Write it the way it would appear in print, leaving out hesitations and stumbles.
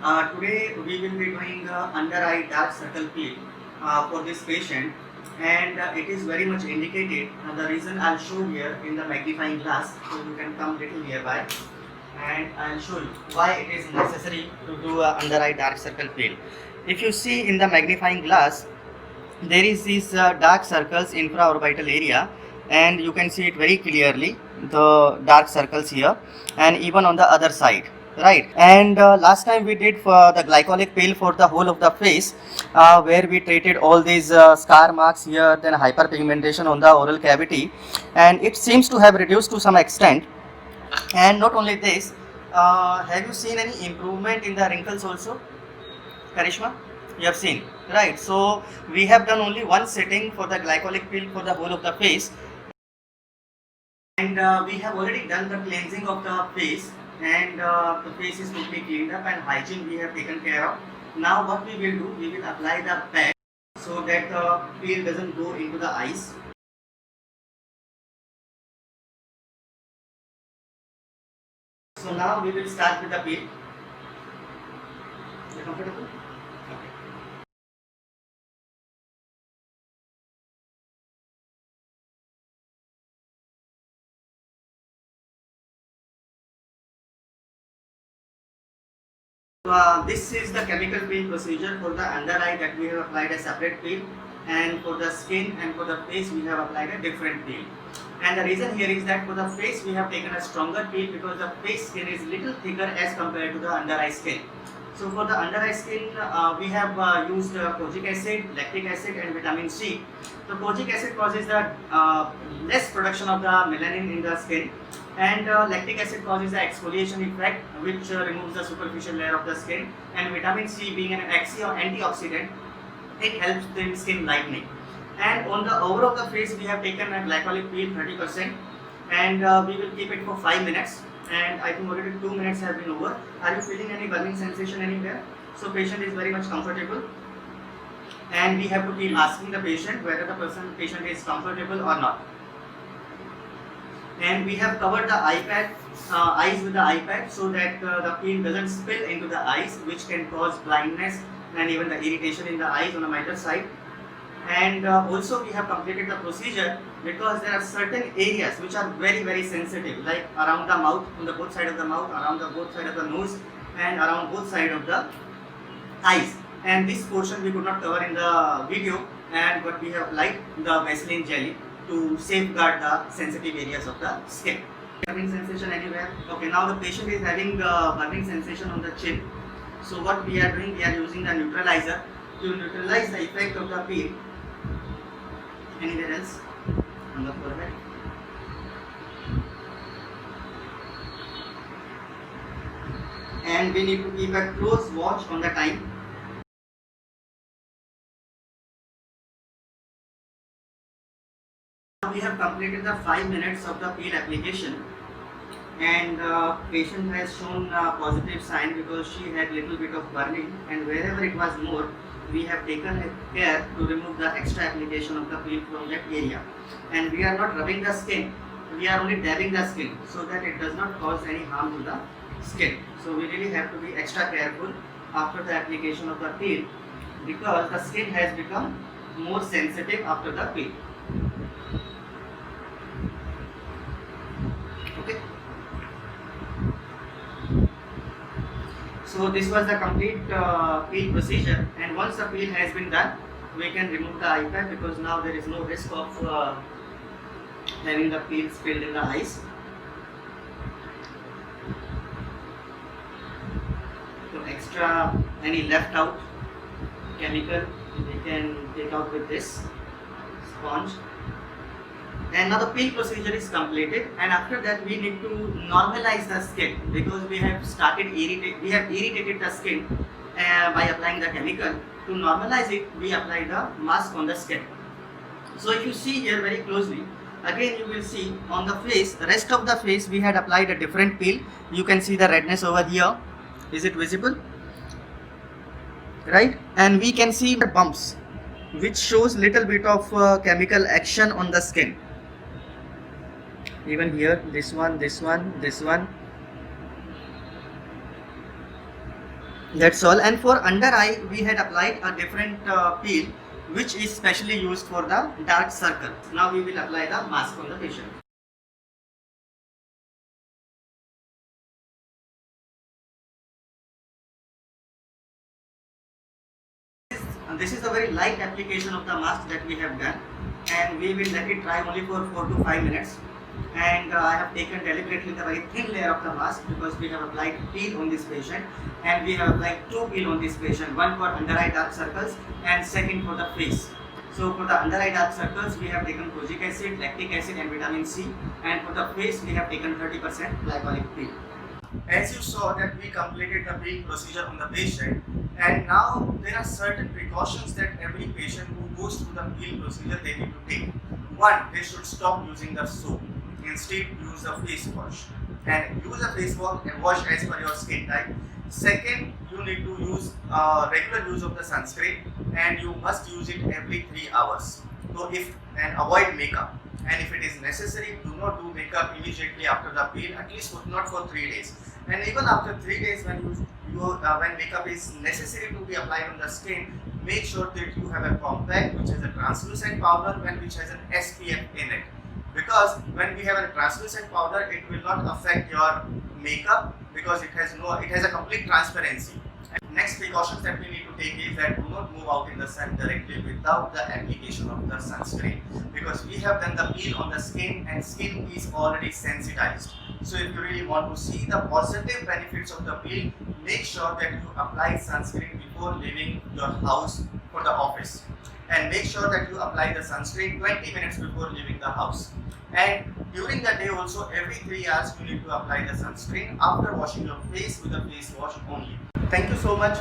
Today we will be doing under eye dark circle peel for this patient, and it is very much indicated. The reason I'll show here in the magnifying glass, so you can come little nearby, and I'll show you why it is necessary to do under eye dark circle peel. If you see in the magnifying glass, there is these dark circles infraorbital area, and you can see it very clearly, the dark circles here, and even on the other side, right? And last time we did for the glycolic peel for the whole of the face, where we treated all these scar marks here, then hyperpigmentation on the oral cavity, and it seems to have reduced to some extent. And not only this, have you seen any improvement in the wrinkles also, Karishma? You have seen, right? So we have done only one sitting for the glycolic peel for the whole of the face, and we have already done the cleansing of the face, and the face is totally cleaned up, and hygiene we have taken care of. Now what we will do, we will apply the pad so that the peel doesn't go into the eyes. So now we will start with the peel. You comfortable? Okay. This is the chemical peel procedure for the under eye, that we have applied a separate peel, and for the skin and for the face we have applied a different peel. And the reason here is that for the face we have taken a stronger peel because the face skin is little thicker as compared to the under eye skin. So for the under eye skin, we have used kojic acid, lactic acid and vitamin C. So kojic acid causes the less production of the melanin in the skin, and lactic acid causes the exfoliation effect, which removes the superficial layer of the skin, and vitamin C, being an antioxidant, it helps the skin lightening. And on the over of the face we have taken a glycolic peel 30%, and we will keep it for 5 minutes, and I think already 2 minutes have been over. Are you feeling any burning sensation anywhere? So patient is very much comfortable, and we have to keep asking the patient whether the patient is comfortable or not. And we have covered the eyes with the iPad so that the peel doesn't spill into the eyes, which can cause blindness and even the irritation in the eyes on the minor side. And also we have completed the procedure because there are certain areas which are very sensitive, like around the mouth, on the both side of the mouth, around the both side of the nose, and around both side of the eyes. And this portion we could not cover in the video, and but we have applied the Vaseline jelly to safeguard the sensitive areas of the skin. Burning sensation anywhere? Okay, now the patient is having burning sensation on the chin. So what we are doing, we are using the neutralizer to neutralize the effect of the peel. Anywhere else on the forehead? And we need to keep a close watch on the time. We have completed the 5 minutes of the peel application, and patient has shown a positive sign because she had little bit of burning, and wherever it was more, we have taken care to remove the extra application of the peel from that area. And we are not rubbing the skin, we are only dabbing the skin so that it does not cause any harm to the skin. So we really have to be extra careful after the application of the peel, because the skin has become more sensitive after the peel. Okay. So this was the complete peel procedure, and once the peel has been done, we can remove the iPad because now there is no risk of having the peel spilled in the eyes. So extra any left out chemical we can take out with this sponge. And now the peel procedure is completed, and after that we need to normalize the skin because we have irritated the skin by applying the chemical. To normalize it, we apply the mask on the skin. So if you see here very closely, again you will see on the face, the rest of the face we had applied a different peel. You can see the redness over here. Is it visible? Right? And we can see the bumps, which shows little bit of chemical action on the skin. Even here, this one, That's all. And for under eye, we had applied a different peel, which is specially used for the dark circle. Now we will apply the mask on the patient. And this is a very light application of the mask that we have done, and we will let it dry only for 4 to 5 minutes. And I have taken deliberately the very thin layer of the mask because we have applied peel on this patient, and we have applied 2 peel on this patient, one for under eye dark circles and second for the face. So for the under eye dark circles, we have taken kojic acid, lactic acid and vitamin C, and for the face, we have taken 30% glycolic peel. As you saw that we completed the peel procedure on the patient, and now there are certain precautions that every patient who goes through the peel procedure they need to take. One, they should stop using the soap. Instead, use a face wash, and use a face wash as per your skin type. Second, you need to use regular use of the sunscreen, and you must use it every 3 hours. So and avoid makeup. And if it is necessary, do not do makeup immediately after the peel, at least not for 3 days. And even after 3 days, when makeup is necessary to be applied on the skin, make sure that you have a compact which has a translucent powder and which has an SPF in it. Because when we have a translucent powder, it will not affect your makeup because it has a complete transparency. Next precautions that we need to take is that do not move out in the sun directly without the application of the sunscreen, because we have done the peel on the skin and skin is already sensitized. So if you really want to see the positive benefits of the peel, make sure that you apply sunscreen before leaving your house for the office, and make sure that you apply the sunscreen 20 minutes before leaving the house. And during the day also, every 3 hours you need to apply the sunscreen after washing your face with a face wash only. Thank you so much.